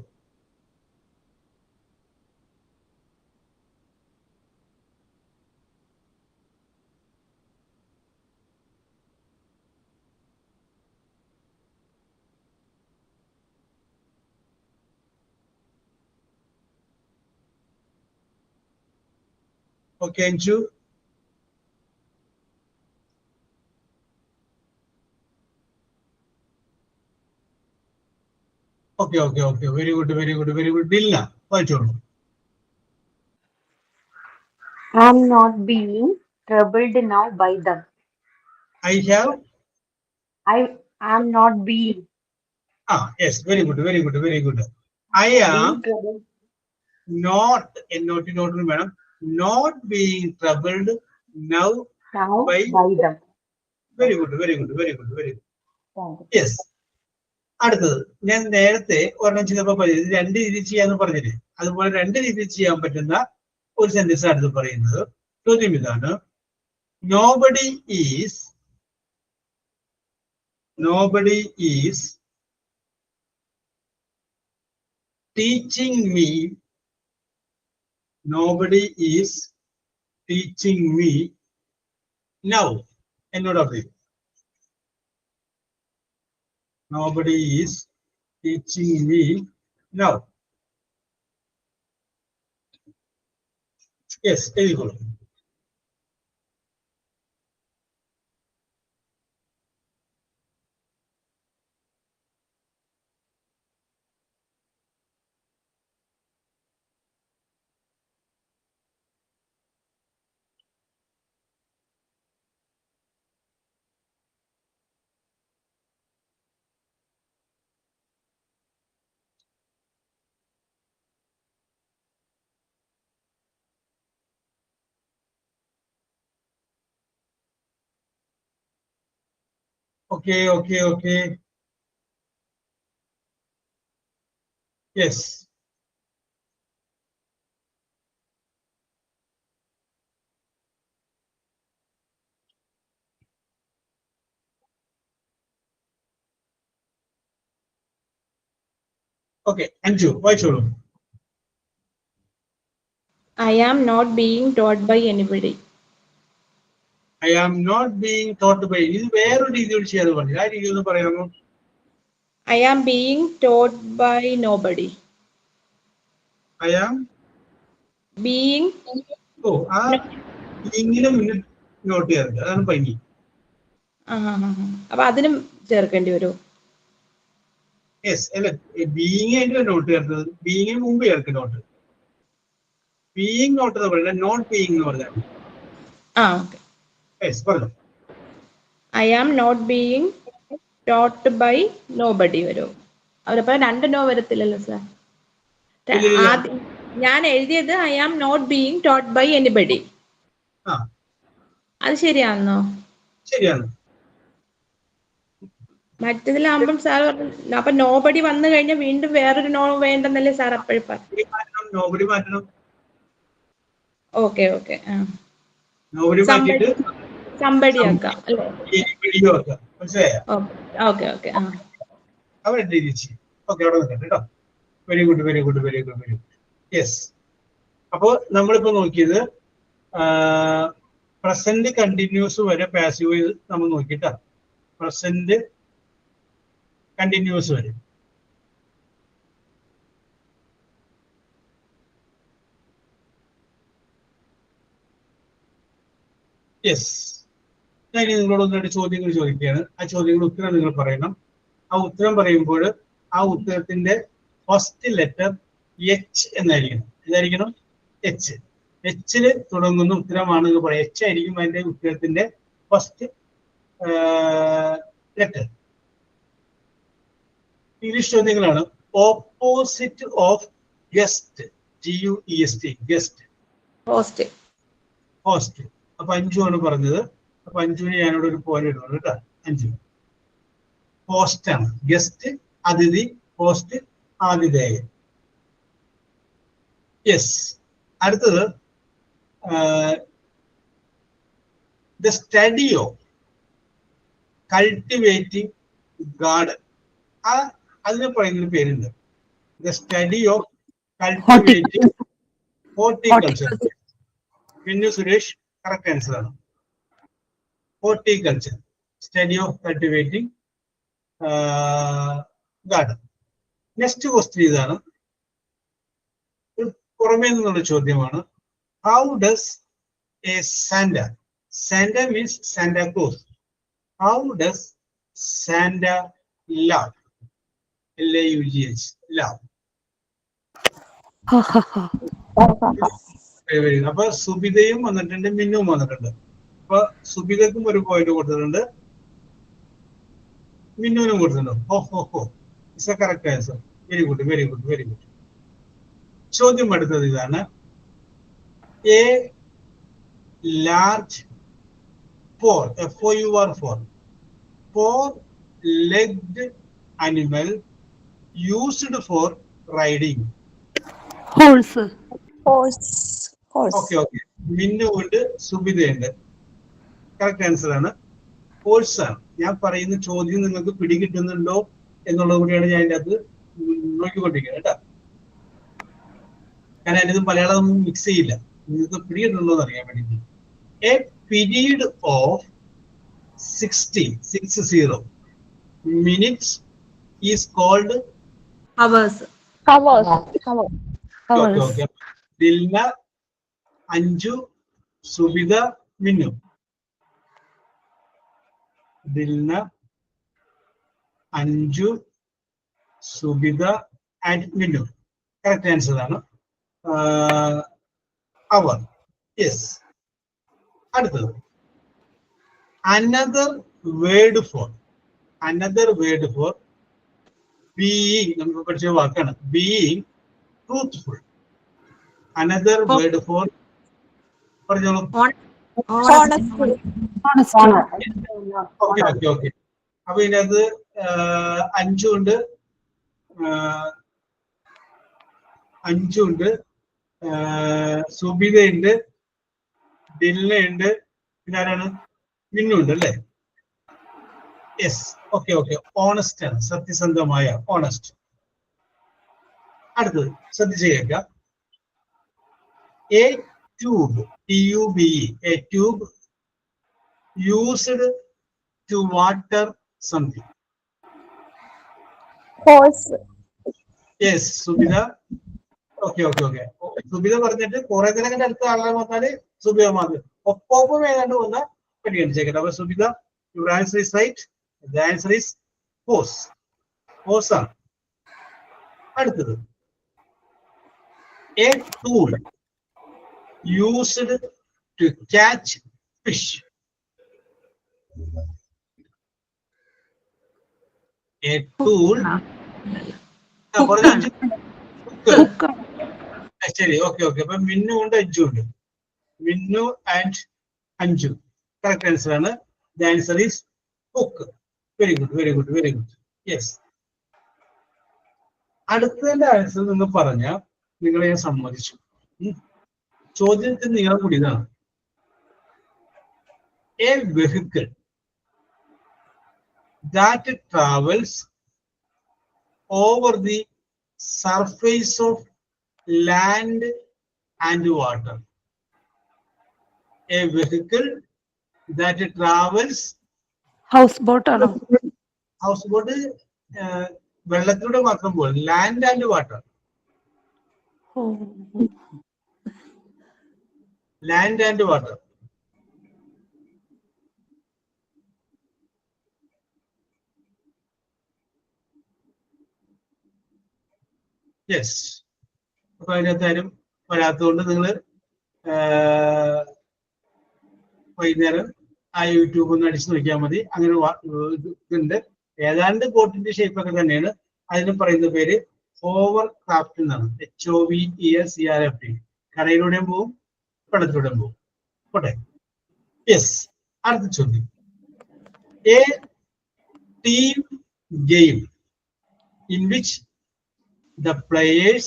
Speaker 2: Okay, Anju. Okay. Very good. Dilla, വായിച്ചോളൂ.
Speaker 6: I am not being troubled now by them.
Speaker 2: I have.
Speaker 6: I am not being
Speaker 2: Yes, very good. I am
Speaker 6: troubled
Speaker 2: not, not വേണം, not being troubled now
Speaker 6: now
Speaker 2: by
Speaker 6: them.
Speaker 2: very good.
Speaker 6: Thank you.
Speaker 2: Yes. അടുത്തത് ഞാൻ നേരത്തെ ഒരെണ്ണം ചെയ്തപ്പോ പറഞ്ഞത് രണ്ട് രീതിയിൽ ചെയ്യാന്ന് പറഞ്ഞില്ലേ, അതുപോലെ രണ്ട് രീതിയിൽ ചെയ്യാൻ പറ്റുന്ന ഒരു സെന്റൻസ് അടുത്ത് പറയുന്നത്. ചോദ്യം ഇതാണ്: nobody is teaching me now. എന്നോട് പറയും. Nobody is teaching me now. Yes, എഴുതിക്കോളൂ. Okay. Yes. Okay, Anju, why cholo?
Speaker 1: I am not being taught by anybody.
Speaker 2: I am not being taught by. ഇത് വേറൊരു രീതിയിൽ ചെയ്യാതെ പറഞ്ഞു. ആ രീതി ഒന്ന് പറയാമോ?
Speaker 1: I am being taught by nobody.
Speaker 2: I am.
Speaker 1: Being
Speaker 2: ഓ ആ ഇങ്ങനെ മുന്നിൽ നോട്ട് ചെയ്യാറുണ്ട്. അതാണ് ഭംഗി.
Speaker 1: അപ്പൊ അതിനും ചേർക്കേണ്ടി വരുമോ?
Speaker 2: യെസ്, അല്ല ബീയിങ് ആയിട്ട് നോട്ട് ചേർത്തത്. ബീയിങ്ങിന് മുമ്പ് ചേർക്കും നോട്ട്. ബീയിങ് നോട്ട് എന്ന് പറയുന്നത് നോട്ട് ബീയിങ് എന്ന് പറഞ്ഞാൽ.
Speaker 1: ഓക്കെ.
Speaker 2: യെസ്, പറഞ്ഞു.
Speaker 1: I am not being taught by nobody വരുമോ? അവരപ്പോ 2 നോ വരത്തില്ലല്ലോ സാർ. ഞാൻ എഴുതിയത് I am not being taught by anybody. അത് ശരിയാണോ?
Speaker 2: ശരിയാണ്.
Speaker 1: മറ്റതിലാകുമ്പം സാർ പറഞ്ഞു അപ്പൊ നോബഡി വന്നു കഴിഞ്ഞാൽ വീണ്ടും വേറൊരു നോ വേണ്ടെന്നല്ലേ സാർ അപ്പോഴും പറഞ്ഞു.
Speaker 2: നോബഡി മാറ്റണം.
Speaker 1: ഓക്കെ.
Speaker 2: നോബഡി മാറ്റിയിട്ട്
Speaker 1: സംബഡി ആക്കാം അല്ലേ?
Speaker 2: മനസ്സിലായോ?
Speaker 1: ഓക്കെ.
Speaker 2: അവിടെ തിരിച്ച്. ഓക്കെ, അവിടെ നിൽക്കട്ടെ കേട്ടോ. Very good. യെസ്. അപ്പോൾ നമ്മളിപ്പോ നോക്കിയത് പ്രസന്റ് കണ്ടിന്യൂസ് വരെ പാസീവ് നമ്മൾ നോക്കിട്ടാ. പ്രസന്റ് കണ്ടിന്യൂസ് വരെ. യെസ്. ഞാൻ നിങ്ങളോട് 1-2 ചോദ്യങ്ങൾ ചോദിക്കുകയാണ്. ആ ചോദ്യങ്ങളുടെ ഉത്തരം നിങ്ങൾ പറയണം. ആ ഉത്തരം പറയുമ്പോൾ ആ ഉത്തരത്തിന്റെ ഫസ്റ്റ് ലെറ്റർ എച്ച് എന്നായിരിക്കണം. ഏതായിരിക്കണം? എച്ച്. എച്ചില് തുടങ്ങുന്ന ഉത്തരമാണെന്ന് പറയാം. എച്ച് ആയിരിക്കും അതിന്റെ ഉത്തരത്തിന്റെ ഫസ്റ്റ് ലെറ്റർ. ഇംഗ്ലീഷ് ചോദ്യങ്ങളാണ്. Opposite of guest. GUEST. Guest. Host. അപ്പൊ അഞ്ചു ആണ് പറഞ്ഞത്. അപ്പൊ അഞ്ചുവിന് ഞാനിവിടെ ഒരു പോലെ ഇടുന്നു കേട്ടോ. അഞ്ചു ഹോസ്റ്റ് ആണ്. ഗസ്റ്റ് അതിഥി, ഹോസ്റ്റ് ആതിഥേയൻ. യെസ്. അടുത്തത് the study of cultivating garden. അതിന് പറയുന്നൊരു പേരുണ്ട്. The study of cultivating horticulture. പിന്നെ സുരേഷ് കറക്റ്റ് ആൻസർ ആണ്. Horticulture, study of cultivating garden. Next question ഇതാണ്. പുറമേ നിന്നുള്ള ചോദ്യമാണ്. How does A Santa means Santa Claus. How does Santa love? LAUGH, love. അപ്പൊ സുബിതയും വന്നിട്ടുണ്ട്, മിന്നും വന്നിട്ടുണ്ട്. അപ്പൊ സുബിതക്കും ഒരു പോയിന്റ് കൊടുത്തിട്ടുണ്ട്, മിന്നുവിനും കൊടുത്തിട്ടുണ്ട്. ഹോ it's A correct answer. Very good. ചോദ്യം അടുത്തത് ഇതാണ്. A large four-legged animal used for riding.
Speaker 4: Horse.
Speaker 2: Okay. മിന്നു ഉണ്ട്, സുബിതയുണ്ട്. കറക്റ്റ് ആൻസർ ആണ്. ഹോഴ്സ് ആണ്. ഞാൻ പറയുന്ന ചോദ്യം നിങ്ങൾക്ക് പിടികിട്ടുന്നുണ്ടോ എന്നുള്ളത് കൂടിയാണ് ഞാൻ അതിൻ്റെ അകത്ത് നോക്കിക്കൊണ്ടിരിക്കുന്നത് കേട്ടോ. ഞാൻ അതിന് മലയാളം ഒന്നും മിക്സ് ചെയ്യില്ല. നിങ്ങൾക്ക് പിടികിട്ടുണ്ടോ എന്ന് അറിയാൻ വേണ്ടി. A period of 60 minutes is called
Speaker 1: hours.
Speaker 2: Okay. Dilna, Anju, Subitha, Minnu. Dilna, Anju, Subitha and Minnu. Correct answer ആണ്. അവർ. യെസ്. അടുത്തത് another word for being. നമുക്ക് പഠിച്ച വാക്കാണ് being truthful. another word for പറഞ്ഞോളൂ.
Speaker 5: Honesty.
Speaker 2: Okay. അപ്പൊ ഇതിനകത്ത് അഞ്ചുണ്ട്, സുബിതയുണ്ട്, ദിൽനയുണ്ട്, പിന്നെ ആരാണ്, മിന്നുണ്ട് അല്ലേ? Yes, okay okay. ഓണസ്റ്റ് ആണ്, സത്യസന്ധമായ, ഓണസ്റ്റ്. അടുത്തത് ശ്രദ്ധിച്ച് കേൾക്കാം. A tube, TUBE, a tube used to water something.
Speaker 5: Horse.
Speaker 2: Yes, Subitha. Okay okay okay. Subitha പറഞ്ഞിട്ട് കുറെ നേരം അടുത്ത ആളെ വന്നാല് സുബിത മാത്രം ഒപ്പം ഏതാണ്ട് വന്ന പരിഗണിച്ചേക്കട്ടെ. അപ്പൊ Subitha, your answer is right. The answer is hose. Hose ആണ്. അടുത്തത് a tool used to catch fish. A tool, ശരി, ഓക്കെ ഓക്കെ. അപ്പൊ മിന്നു ഉണ്ട്, അഞ്ചു ഉണ്ട്. Minnu and Anju correct answer ആണ്. The answer is hook. Very good, very good, very good. Yes. അടുത്തതിന്റെ answer നിങ്ങൾ പറഞ്ഞ നിങ്ങളെ ഞാൻ സമ്മതിച്ചു. ചോദ്യത്തിന് നിങ്ങൾ കൂടി ഇതാണ്. A vehicle that travels over the surface of land and water. A vehicle that travels.
Speaker 4: House boat ആണോ?
Speaker 2: ഹൗസ് ബോട്ട് വെള്ളത്തിലൂടെ മാത്രം പോകും. Land and water. Land and water. Yes. അപ്പൊ അതിനകത്താരും വരാത്തതുകൊണ്ട് നിങ്ങൾ വൈകുന്നേരം ആ യൂട്യൂബ് ഒന്ന് അടിച്ചു നോക്കിയാൽ മതി. അങ്ങനെ ഇതുണ്ട്. ഏതാണ്ട് ബോട്ടിന്റെ ഷേപ്പ് ഒക്കെ തന്നെയാണ്. അതിന് പറയുന്ന പേര് ഹോവർ ക്രാഫ്റ്റ് എന്നാണ്. HOVERCRAFT. കരയിലൂടെയും പോവും, വെള്ളത്തിലൂടെയും പോവും. പോട്ടെ. യെസ്. അടുത്ത ചോദ്യം. A team game in which the players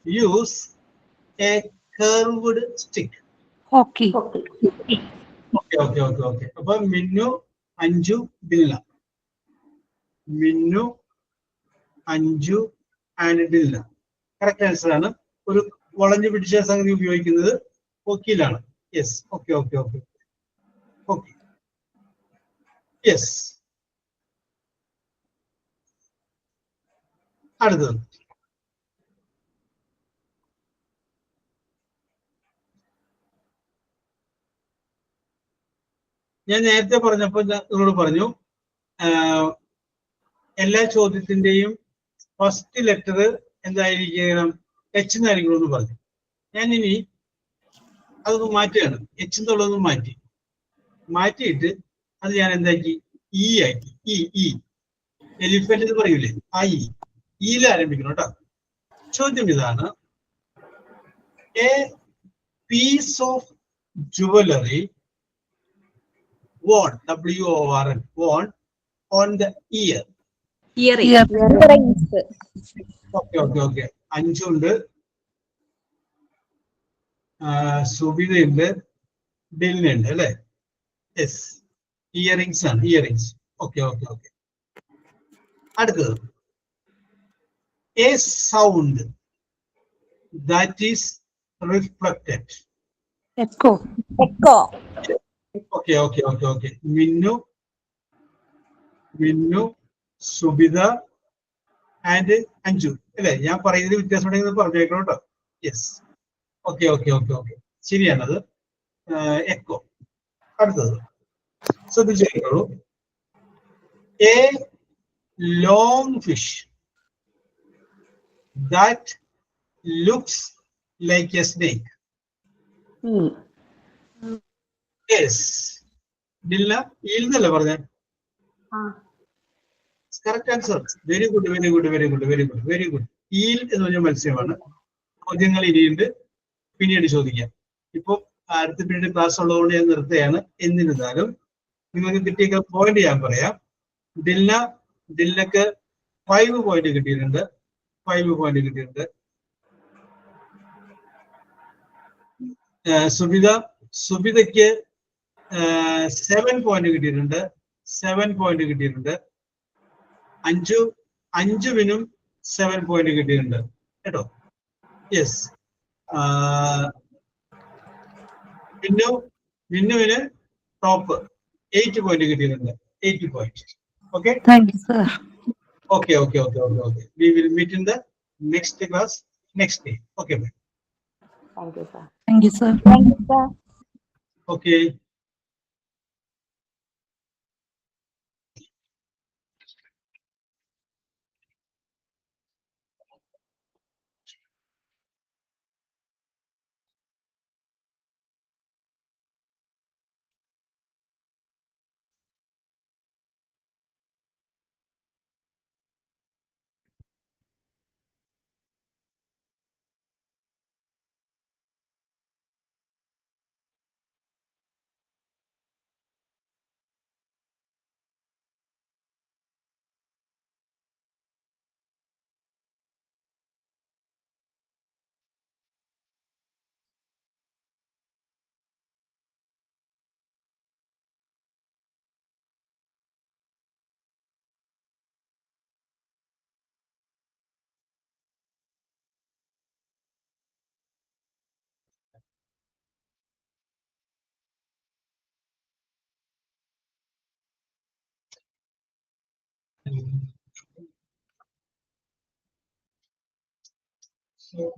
Speaker 2: use a curved stick.
Speaker 4: Hockey.
Speaker 2: Okay, okay, okay, okay. അപ്പൊ Minnu, Anju, Dilna. Minnu, Anju and Dilna correct answer ആണ്. ഒരു വളഞ്ഞു പിടിച്ച സംഗതി ഉപയോഗിക്കുന്നത് ഹോക്കിയിലാണ്. Yes, okay okay okay okay. Yes. അടുത്തത് ഞാൻ നേരത്തെ പറഞ്ഞപ്പോൾ നിങ്ങളോട് പറഞ്ഞു എല്ലാ ചോദ്യത്തിന്റെയും ഫസ്റ്റ് ലെറ്റർ എന്തായിരിക്കണം? H എന്നായിരിക്കണം എന്ന് പറഞ്ഞു. ഞാൻ ഇനി അതൊന്ന് മാറ്റുകയാണ്. H എന്നുള്ളതൊന്ന് മാറ്റിയിട്ട് അത് ഞാൻ എന്താക്കി? E ആക്കി. ഇ എലിഫന്റ് എന്ന് പറയൂലേ, ആ ഇയിൽ ആരംഭിക്കണം കേട്ടോ. ചോദ്യം ഇതാണ്. A piece of jewellery worn, WORN, worn on the ear.
Speaker 5: Earrings.
Speaker 2: Okay, okay, okay. അഞ്ചുണ്ട്, സുബിതയുണ്ട്, ഡിലിനുണ്ട് അല്ലേ? യെസ്, ഇയറിങ്സ് ആണ്, ഇയറിങ്സ്. Okay okay okay. അടുത്തത് a sound that is reflected.
Speaker 4: Echo.
Speaker 2: Okay okay okay okay. Minnu, Subitha and Anju അല്ലെ? ഞാൻ പറയുന്നതിൽ വ്യത്യാസം ഉണ്ടെങ്കിൽ പറഞ്ഞേക്കണം കേട്ടോ. Yes, okay okay okay okay, ശരിയാണത്. എക്കോ. അടുത്തത് ശ്രദ്ധിച്ചേക്കോളൂ. A long fish that looks like a snake. Yes. Dilla, ഈൽന്നല്ലേ പറഞ്ഞേ? Correct answer. Very good, very good, very good, very good, very good. Eel എന്ന് പറഞ്ഞ മത്സ്യമാണ്. ചോദ്യങ്ങൾ ഇനിയുണ്ട്, പിന്നീട് ചോദിക്കാം. ഇപ്പൊ അടുത്ത പിന്നീട് ക്ലാസ് ഉള്ളതുകൊണ്ട് ഞാൻ നിർത്തുകയാണ്. എന്നിരുന്നാലും നിങ്ങൾക്ക് കിട്ടിയ പോയിന്റ് ഞാൻ പറയാം. ദിൽനക്ക് 5 പോയിന്റ് കിട്ടിയിട്ടുണ്ട്. 5 പോയിന്റ് കിട്ടിയിട്ടുണ്ട്. സുബിതയ്ക്ക് 7 പോയിന്റ് കിട്ടിയിട്ടുണ്ട്. 7 പോയിന്റ് കിട്ടിയിട്ടുണ്ട്. അഞ്ജുവിനും 7 പോയിന്റ് കിട്ടിയിട്ടുണ്ട് കേട്ടോ. യെസ്. വിന്നുവിന് ടോപ്പ് 8 പോയിന്റ് കിട്ടിയിട്ടുണ്ട്. 8 point. Okay.
Speaker 4: Thank you, sir.
Speaker 2: Okay. We will meet in the next class next day. Okay, bye.
Speaker 6: Thank you, sir.
Speaker 4: Thank you, sir.
Speaker 5: Thank you, sir.
Speaker 2: Okay. So,